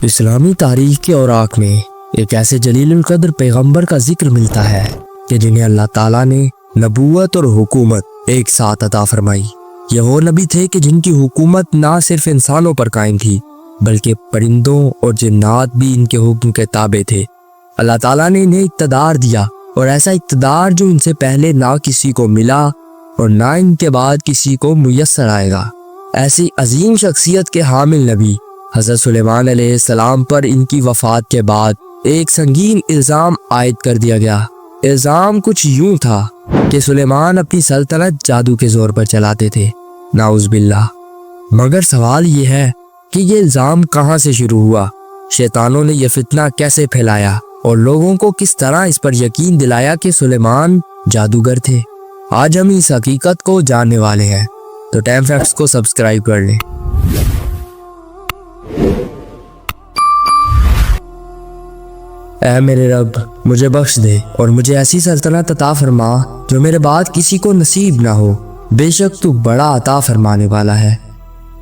اسلامی تاریخ کے اوراق میں ایک ایسے جلیل القدر پیغمبر کا ذکر ملتا ہے کہ جنہیں اللہ تعالیٰ نے نبوت اور حکومت ایک ساتھ عطا فرمائی۔ یہ وہ نبی تھے کہ جن کی حکومت نہ صرف انسانوں پر قائم تھی بلکہ پرندوں اور جنات بھی ان کے حکم کے تابع تھے۔ اللہ تعالیٰ نے انہیں اقتدار دیا، اور ایسا اقتدار جو ان سے پہلے نہ کسی کو ملا اور نہ ان کے بعد کسی کو میسر آئے گا۔ ایسی عظیم شخصیت کے حامل نبی حضرت سلیمان علیہ السلام پر ان کی وفات کے بعد ایک سنگین الزام عائد کر دیا گیا۔ الزام کچھ یوں تھا کہ سلیمان اپنی سلطنت جادو کے زور پر چلاتے تھے، نعوذ باللہ۔ مگر سوال یہ ہے کہ یہ الزام کہاں سے شروع ہوا؟ شیطانوں نے یہ فتنہ کیسے پھیلایا اور لوگوں کو کس طرح اس پر یقین دلایا کہ سلیمان جادوگر تھے؟ آج ہم اس حقیقت کو جاننے والے ہیں، تو ٹائم فیکٹس کو سبسکرائب کر لیں۔ اے میرے رب، مجھے بخش دے اور مجھے ایسی سلطنت عطا فرما جو میرے بعد کسی کو نصیب نہ ہو، بے شک تو بڑا عطا فرمانے والا ہے۔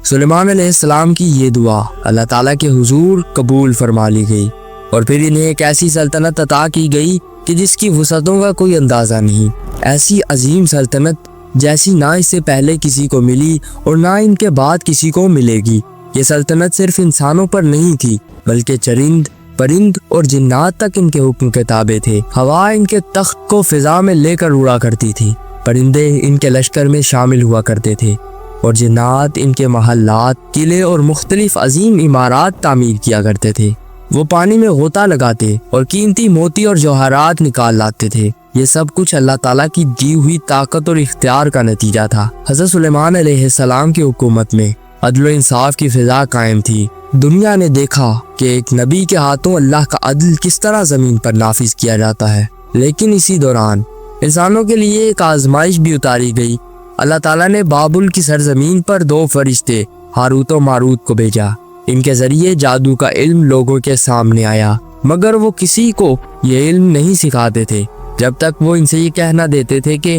سلیمان علیہ السلام کی یہ دعا اللہ تعالیٰ کے حضور قبول فرما لی گئی، اور پھر انہیں ایک ایسی سلطنت عطا کی گئی کہ جس کی وسعتوں کا کوئی اندازہ نہیں۔ ایسی عظیم سلطنت جیسی نہ اس سے پہلے کسی کو ملی اور نہ ان کے بعد کسی کو ملے گی۔ یہ سلطنت صرف انسانوں پر نہیں تھی بلکہ چرند، پرند اور جنات تک ان کے حکم کے تابع تھے۔ ہوا ان کے تخت کو فضا میں لے کر اڑا کرتی تھی، پرندے ان کے لشکر میں شامل ہوا کرتے تھے، اور جنات ان کے محلات، قلعے اور مختلف عظیم عمارات تعمیر کیا کرتے تھے۔ وہ پانی میں غوطہ لگاتے اور قیمتی موتی اور جوہرات نکال لاتے تھے۔ یہ سب کچھ اللہ تعالیٰ کی دی ہوئی طاقت اور اختیار کا نتیجہ تھا۔ حضرت سلیمان علیہ السلام کی حکومت میں عدل و انصاف کی فضا قائم تھی۔ دنیا نے دیکھا کہ ایک نبی کے ہاتھوں اللہ کا عدل کس طرح زمین پر نافذ کیا جاتا ہے، لیکن اسی دوران انسانوں کے لیے ایک آزمائش بھی اتاری گئی۔ اللہ تعالیٰ نے بابل کی سرزمین پر 2 فرشتے ہاروت و ماروت کو بھیجا۔ ان کے ذریعے جادو کا علم لوگوں کے سامنے آیا، مگر وہ کسی کو یہ علم نہیں سکھاتے تھے جب تک وہ ان سے یہ کہنا دیتے تھے کہ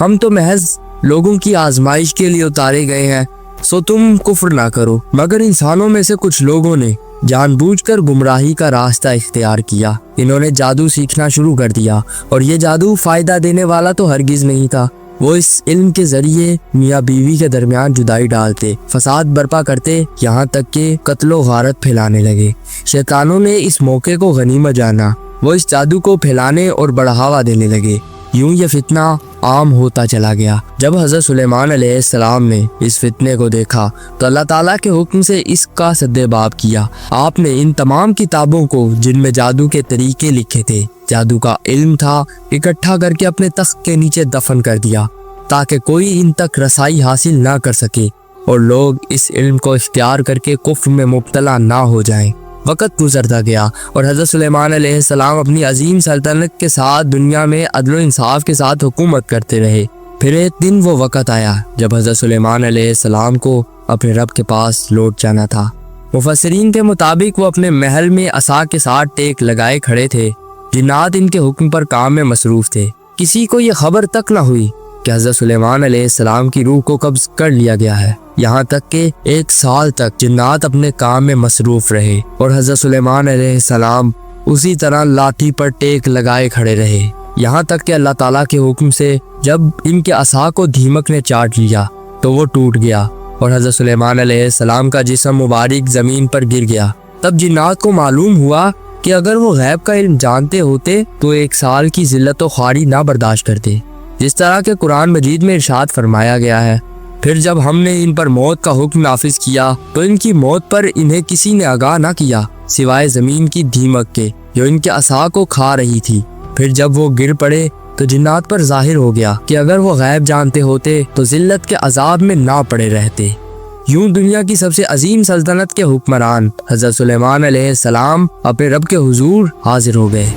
ہم تو محض لوگوں کی آزمائش کے لیے اتارے گئے ہیں، سو تم کفر نہ کرو۔ مگر انسانوں میں سے کچھ لوگوں نے جان بوجھ کر گمراہی کا راستہ اختیار کیا۔ انہوں نے جادو سیکھنا شروع کر دیا، اور یہ جادو فائدہ دینے والا تو ہرگز نہیں تھا۔ وہ اس علم کے ذریعے میاں بیوی کے درمیان جدائی ڈالتے، فساد برپا کرتے، یہاں تک کہ قتل و غارت پھیلانے لگے۔ شیطانوں نے اس موقع کو غنیمت جانا، وہ اس جادو کو پھیلانے اور بڑھاوا دینے لگے۔ یوں یہ فتنہ عام ہوتا چلا گیا۔ جب حضرت سلیمان علیہ السلام نے اس فتنے کو دیکھا تو اللہ تعالیٰ کے حکم سے اس کا سدباب کیا۔ آپ نے ان تمام کتابوں کو جن میں جادو کے طریقے لکھے تھے، جادو کا علم تھا، اکٹھا کر کے اپنے تخت کے نیچے دفن کر دیا تاکہ کوئی ان تک رسائی حاصل نہ کر سکے اور لوگ اس علم کو اختیار کر کے کفر میں مبتلا نہ ہو جائیں۔ وقت گزرتا گیا اور حضرت سلیمان علیہ السلام اپنی عظیم سلطنت کے ساتھ دنیا میں عدل و انصاف کے ساتھ حکومت کرتے رہے۔ پھر ایک دن وہ وقت آیا جب حضرت سلیمان علیہ السلام کو اپنے رب کے پاس لوٹ جانا تھا۔ مفسرین کے مطابق وہ اپنے محل میں عصا کے ساتھ ٹیک لگائے کھڑے تھے۔ جنات ان کے حکم پر کام میں مصروف تھے۔ کسی کو یہ خبر تک نہ ہوئی کہ حضرت سلیمان علیہ السلام کی روح کو قبض کر لیا گیا ہے، یہاں تک کہ 1 سال تک جنات اپنے کام میں مصروف رہے اور حضرت سلیمان علیہ السلام اسی طرح لاٹھی پر ٹیک لگائے کھڑے رہے، یہاں تک کہ اللہ تعالیٰ کے حکم سے جب ان کے عصا کو دیمک نے چاٹ لیا تو وہ ٹوٹ گیا اور حضرت سلیمان علیہ السلام کا جسم مبارک زمین پر گر گیا۔ تب جنات کو معلوم ہوا کہ اگر وہ غیب کا علم جانتے ہوتے تو 1 سال کی ذلت و خواری نہ برداشت کرتے، جس طرح کہ قرآن مجید میں ارشاد فرمایا گیا ہے۔ پھر جب ہم نے ان پر موت کا حکم نافذ کیا تو ان کی موت پر انہیں کسی نے آگاہ نہ کیا سوائے زمین کی دیمک کے جو ان کے عصا کو کھا رہی تھی۔ پھر جب وہ گر پڑے تو جنات پر ظاہر ہو گیا کہ اگر وہ غیب جانتے ہوتے تو ذلت کے عذاب میں نہ پڑے رہتے۔ یوں دنیا کی سب سے عظیم سلطنت کے حکمران حضرت سلیمان علیہ السلام اپنے رب کے حضور حاضر ہو گئے۔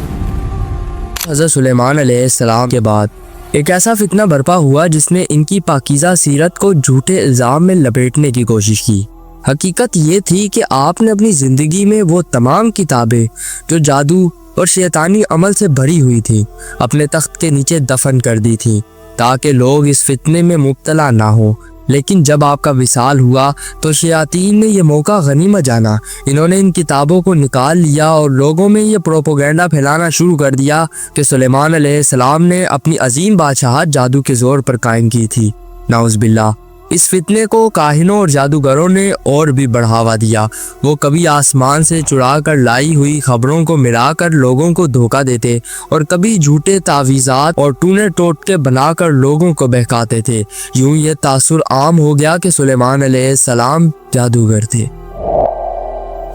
حضرت سلیمان علیہ السلام کے بعد ایک ایسا فتنہ برپا ہوا جس نے ان کی پاکیزہ سیرت کو جھوٹے الزام میں لپیٹنے کی کوشش کی۔ حقیقت یہ تھی کہ آپ نے اپنی زندگی میں وہ تمام کتابیں جو جادو اور شیطانی عمل سے بھری ہوئی تھی اپنے تخت کے نیچے دفن کر دی تھی تاکہ لوگ اس فتنے میں مبتلا نہ ہوں۔ لیکن جب آپ کا وصال ہوا تو شیاطین نے یہ موقع غنیمت جانا، انہوں نے ان کتابوں کو نکال لیا اور لوگوں میں یہ پروپیگنڈا پھیلانا شروع کر دیا کہ سلیمان علیہ السلام نے اپنی عظیم بادشاہت جادو کے زور پر قائم کی تھی۔ نعوذ باللہ۔ اس فتنے کو کاہنوں اور جادوگروں نے اور بھی بڑھاوا دیا۔ وہ کبھی آسمان سے چڑا کر لائی ہوئی خبروں کو ملا کر لوگوں کو دھوکہ دیتے اور کبھی جھوٹے تعویذات اور ٹونے ٹوٹکے بنا کر لوگوں کو بہکاتے تھے۔ یوں یہ تاثر عام ہو گیا کہ سلیمان علیہ السلام جادوگر تھے،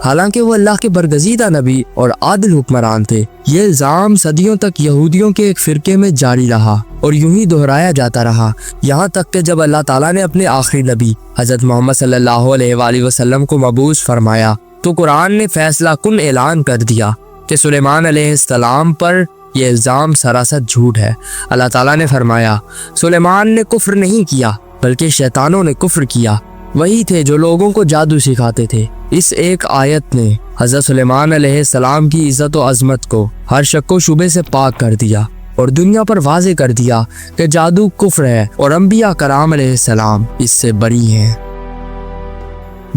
حالانکہ وہ اللہ کے برگزیدہ نبی اور عادل حکمران تھے۔ یہ الزام صدیوں تک یہودیوں کے ایک فرقے میں جاری رہا اور یوں ہی دہرایا جاتا رہا، یہاں تک کہ جب اللہ تعالیٰ نے اپنے آخری نبی حضرت محمد صلی اللہ علیہ وآلہ وسلم کو مبعوث فرمایا تو قرآن نے فیصلہ کن اعلان کر دیا کہ سلیمان علیہ السلام پر یہ الزام سراسر جھوٹ ہے۔ اللہ تعالیٰ نے فرمایا، سلیمان نے کفر نہیں کیا بلکہ شیطانوں نے کفر کیا، وہی تھے جو لوگوں کو جادو سکھاتے تھے۔ اس ایک آیت نے حضرت سلیمان علیہ السلام کی عزت و عظمت کو ہر شک و شبے سے پاک کر دیا اور دنیا پر واضح کر دیا کہ جادو کفر ہے اور انبیاء کرام علیہ السلام اس سے بری ہیں۔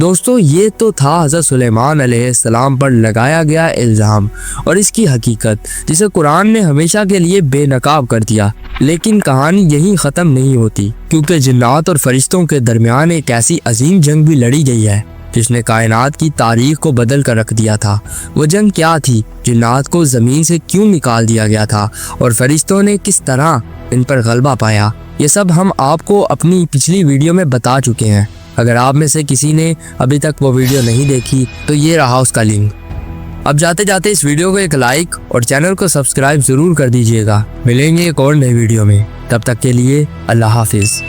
دوستو، یہ تو تھا حضرت سلیمان علیہ السلام پر لگایا گیا الزام اور اس کی حقیقت، جسے قرآن نے ہمیشہ کے لیے بے نقاب کر دیا۔ لیکن کہانی یہیں ختم نہیں ہوتی، کیونکہ جنات اور فرشتوں کے درمیان ایک ایسی عظیم جنگ بھی لڑی گئی ہے جس نے کائنات کی تاریخ کو بدل کر رکھ دیا تھا۔ وہ جنگ کیا تھی؟ جنات کو زمین سے کیوں نکال دیا گیا تھا اور فرشتوں نے کس طرح ان پر غلبہ پایا؟ یہ سب ہم آپ کو اپنی پچھلی ویڈیو میں بتا چکے ہیں۔ اگر آپ میں سے کسی نے ابھی تک وہ ویڈیو نہیں دیکھی تو یہ رہا اس کا لنک۔ اب جاتے جاتے اس ویڈیو کو ایک لائک اور چینل کو سبسکرائب ضرور کر دیجیے گا۔ ملیں گے ایک اور نئی ویڈیو میں، تب تک کے لیے اللہ حافظ۔